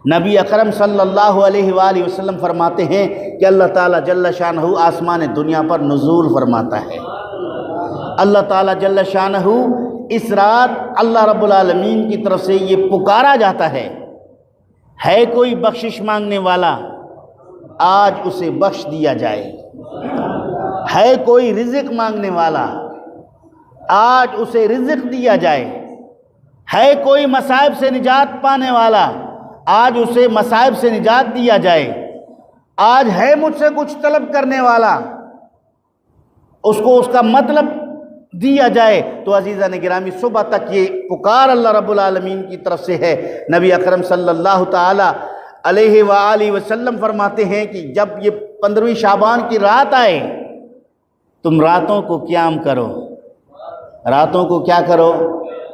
نبی اکرم صلی اللہ علیہ وآلہ وسلم فرماتے ہیں کہ اللہ تعالیٰ جل شانہ آسمان دنیا پر نزول فرماتا ہے۔ اللہ تعالیٰ جل شانہ اس رات اللہ رب العالمین کی طرف سے یہ پکارا جاتا ہے کوئی بخشش مانگنے والا، آج اسے بخش دیا جائے۔ ہے کوئی رزق مانگنے والا، آج اسے رزق دیا جائے۔ ہے کوئی مصائب سے نجات پانے والا، آج اسے مصائب سے نجات دیا جائے۔ آج ہے مجھ سے کچھ طلب کرنے والا، اس کو اس کا مطلب دیا جائے۔ تو عزیزان گرامی، صبح تک یہ پکار اللہ رب العالمین کی طرف سے ہے۔ نبی اکرم صلی اللہ تعالی علیہ وآلہ وسلم فرماتے ہیں کہ جب یہ 15ویں شعبان کی رات آئے، تم راتوں کو قیام کرو۔ راتوں کو کیا کرو؟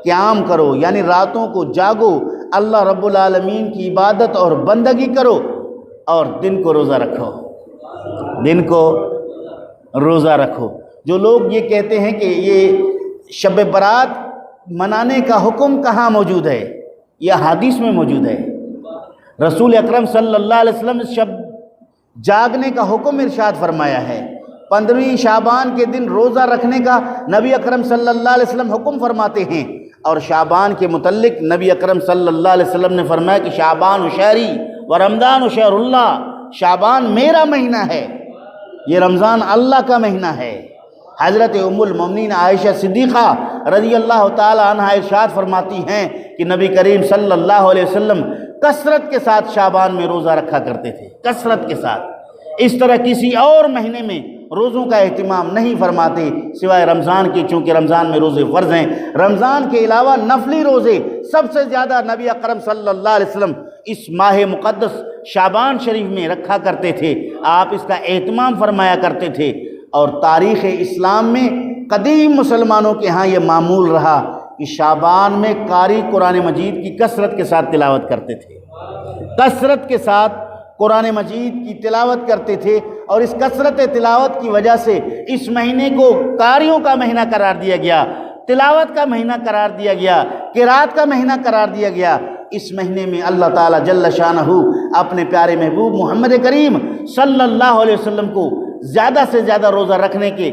قیام کرو، یعنی راتوں کو جاگو، اللہ رب العالمین کی عبادت اور بندگی کرو، اور دن کو روزہ رکھو۔ دن کو روزہ رکھو۔ جو لوگ یہ کہتے ہیں کہ یہ شب برات منانے کا حکم کہاں موجود ہے، یہ حدیث میں موجود ہے۔ رسول اکرم صلی اللہ علیہ وسلم نے شب جاگنے کا حکم ارشاد فرمایا ہے۔ 15ویں شعبان کے دن روزہ رکھنے کا نبی اکرم صلی اللہ علیہ وسلم حکم فرماتے ہیں، اور شعبان کے متعلق نبی اکرم صلی اللہ علیہ وسلم نے فرمایا کہ شعبان شہری و رمضان شہر اللہ، شعبان میرا مہینہ ہے، یہ رمضان اللہ کا مہینہ ہے۔ حضرت ام المومنین عائشہ صدیقہ رضی اللہ تعالی عنہ ارشاد فرماتی ہیں کہ نبی کریم صلی اللہ علیہ وسلم کثرت کے ساتھ شعبان میں روزہ رکھا کرتے تھے، کثرت کے ساتھ۔ اس طرح کسی اور مہینے میں روزوں کا اہتمام نہیں فرماتے سوائے رمضان کے، چونکہ رمضان میں روزے فرض ہیں۔ رمضان کے علاوہ نفلی روزے سب سے زیادہ نبی اکرم صلی اللہ علیہ وسلم اس ماہ مقدس شعبان شریف میں رکھا کرتے تھے، آپ اس کا اہتمام فرمایا کرتے تھے۔ اور تاریخ اسلام میں قدیم مسلمانوں کے ہاں یہ معمول رہا کہ شعبان میں قاری قرآن مجید کی کثرت کے ساتھ تلاوت کرتے تھے، کثرت کے ساتھ قرآن مجید کی تلاوت کرتے تھے، اور اس کثرت تلاوت کی وجہ سے اس مہینے کو قاریوں کا مہینہ قرار دیا گیا، تلاوت کا مہینہ قرار دیا گیا، قرات کا مہینہ قرار دیا گیا۔ اس مہینے میں اللہ تعالیٰ جل شانہ اپنے پیارے محبوب محمد کریم صلی اللہ علیہ وسلم کو زیادہ سے زیادہ روزہ رکھنے کے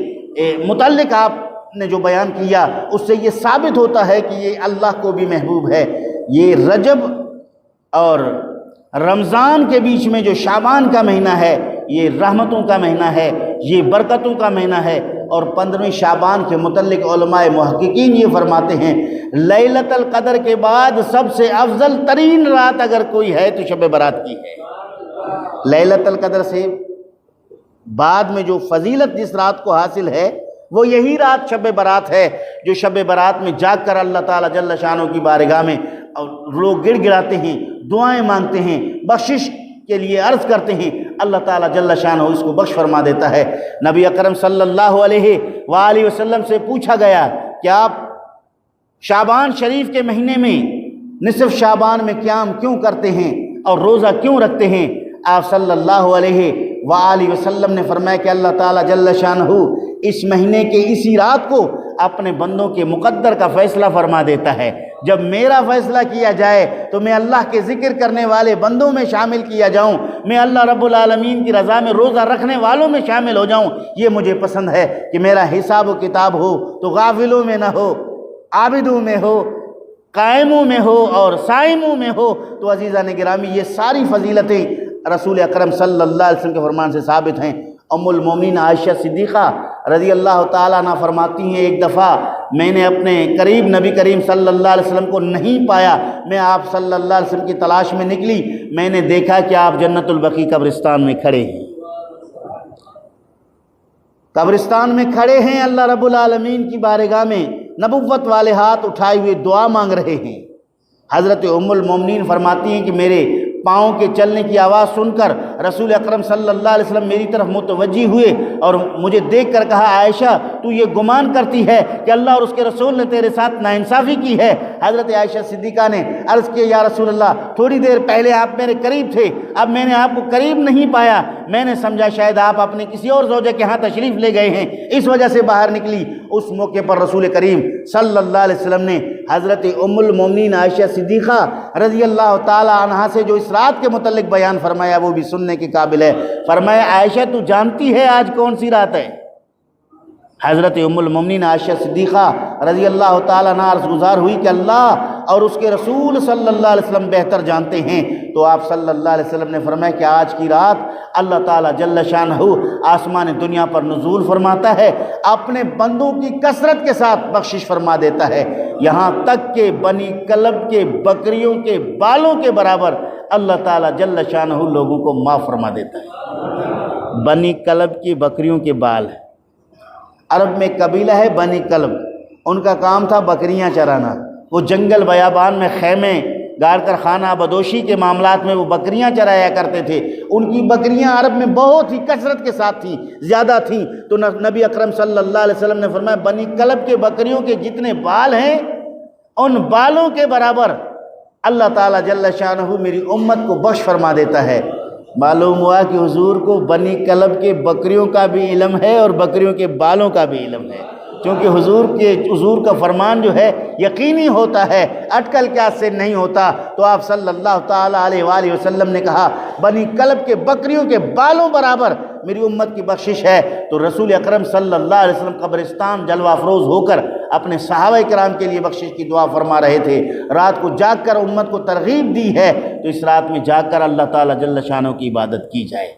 متعلق آپ نے جو بیان کیا، اس سے یہ ثابت ہوتا ہے کہ یہ اللہ کو بھی محبوب ہے۔ یہ رجب اور رمضان کے بیچ میں جو شعبان کا مہینہ ہے، یہ رحمتوں کا مہینہ ہے، یہ برکتوں کا مہینہ ہے۔ اور 15ویں شعبان کے متعلق علماء محققین یہ فرماتے ہیں، لیلۃ القدر کے بعد سب سے افضل ترین رات اگر کوئی ہے تو شب برات کی ہے۔ لیلۃ القدر سے بعد میں جو فضیلت جس رات کو حاصل ہے، وہ یہی رات شب برات ہے، جو شب برات میں جاگ کر اللہ تعالیٰ جل شانہ کی بارگاہ میں لوگ گڑ گڑاتے ہیں، دعائیں مانگتے ہیں، بخشش کے لیے عرض کرتے ہیں، اللہ تعالیٰ جل شانہ اس کو بخش فرما دیتا ہے۔ نبی اکرم صلی اللہ علیہ وآلہ وسلم سے پوچھا گیا کہ آپ شعبان شریف کے مہینے میں نصف شعبان میں قیام کیوں کرتے ہیں اور روزہ کیوں رکھتے ہیں؟ آپ صلی اللہ علیہ وآلہ وسلم نے فرمایا کہ اللہ تعالیٰ جل شانہ اس مہینے کے اسی رات کو اپنے بندوں کے مقدر کا فیصلہ فرما دیتا ہے۔ جب میرا فیصلہ کیا جائے تو میں اللہ کے ذکر کرنے والے بندوں میں شامل کیا جاؤں، میں اللہ رب العالمین کی رضا میں روزہ رکھنے والوں میں شامل ہو جاؤں۔ یہ مجھے پسند ہے کہ میرا حساب و کتاب ہو تو غافلوں میں نہ ہو، عابدوں میں ہو، قائموں میں ہو اور صائموں میں ہو۔ تو عزیزان گرامی، یہ ساری فضیلتیں رسول اکرم صلی اللہ علیہ وسلم کے فرمان سے ثابت ہیں۔ ام المومنین عائشہ صدیقہ رضی اللہ تعالیٰ عنہ فرماتی ہیں، ایک دفعہ میں نے اپنے قریب نبی کریم صلی اللہ علیہ وسلم کو نہیں پایا، میں آپ صلی اللہ علیہ وسلم کی تلاش میں نکلی، میں نے دیکھا کہ آپ جنت البقیع قبرستان میں کھڑے ہیں، قبرستان میں کھڑے ہیں، اللہ رب العالمین کی بارگاہ میں نبوت والے ہاتھ اٹھائے ہوئے دعا مانگ رہے ہیں۔ حضرت ام المومنین فرماتی ہیں کہ میرے پاؤں کے چلنے کی آواز سن کر رسول اکرم صلی اللہ علیہ وسلم میری طرف متوجہ ہوئے اور مجھے دیکھ کر کہا عائشہ تو یہ گمان کرتی ہے کہ اللہ اور اس کے رسول نے تیرے ساتھ ناانصافی کی ہے؟ حضرت عائشہ صدیقہ نے عرض کیا یا رسول اللہ تھوڑی دیر پہلے آپ میرے قریب تھے، اب میں نے آپ کو قریب نہیں پایا، میں نے سمجھا شاید آپ اپنے کسی اور زوجہ کے ہاں تشریف لے گئے ہیں، اس وجہ سے باہر نکلی۔ اس موقع پر رسول کریم صلی اللہ علیہ وسلم نے حضرت ام المومنین عائشہ صدیقہ رضی اللہ تعالی عنہا سے جو اس رات کے متعلق بیان فرمایا وہ بھی سننے کے قابل ہے۔ فرمایا عائشہ تو جانتی ہے آج کون سی رات ہے؟ حضرت ام المومنین عائشہ صدیقہ رضی اللہ تعالیٰ عنہ عرض گزار ہوئی کہ اللہ اور اس کے رسول صلی اللہ علیہ وسلم بہتر جانتے ہیں۔ تو آپ صلی اللہ علیہ وسلم نے فرمایا کہ آج کی رات اللہ تعالیٰ جل شانہ آسمان دنیا پر نزول فرماتا ہے، اپنے بندوں کی کثرت کے ساتھ بخشش فرما دیتا ہے، یہاں تک کہ بنی کلب کے بکریوں کے بالوں کے برابر اللہ تعالیٰ جل شانہ لوگوں کو معاف فرما دیتا ہے۔ بنی کلب کی بکریوں کے بال، عرب میں قبیلہ ہے بنی کلب، ان کا کام تھا بکریاں چرانا، وہ جنگل بیابان میں خیمے گاڑ کر خانہ بدوشی کے معاملات میں وہ بکریاں چرایا کرتے تھے۔ ان کی بکریاں عرب میں بہت ہی کثرت کے ساتھ تھیں، زیادہ تھیں، تو نبی اکرم صلی اللہ علیہ وسلم نے فرمایا بنی کلب کے بکریوں کے جتنے بال ہیں ان بالوں کے برابر اللہ تعالیٰ جل شانہ میری امت کو بخش فرما دیتا ہے۔ معلوم ہوا کہ حضور کو بنی کلب کے بکریوں کا بھی علم ہے اور بکریوں کے بالوں کا بھی علم ہے، کیونکہ حضور کا فرمان جو ہے یقینی ہوتا ہے، اٹکل قیاس سے نہیں ہوتا۔ تو آپ صلی اللہ تعالیٰ علیہ وآلہ وسلم نے کہا بنی کلب کے بکریوں کے بالوں برابر میری امت کی بخشش ہے۔ تو رسول اکرم صلی اللہ علیہ وسلم قبرستان جلوہ افروز ہو کر اپنے صحابہ کرام کے لیے بخشش کی دعا فرما رہے تھے، رات کو جاگ کر امت کو ترغیب دی ہے، تو اس رات میں جاگ کر اللہ تعالیٰ جل شانہ کی عبادت کی جائے۔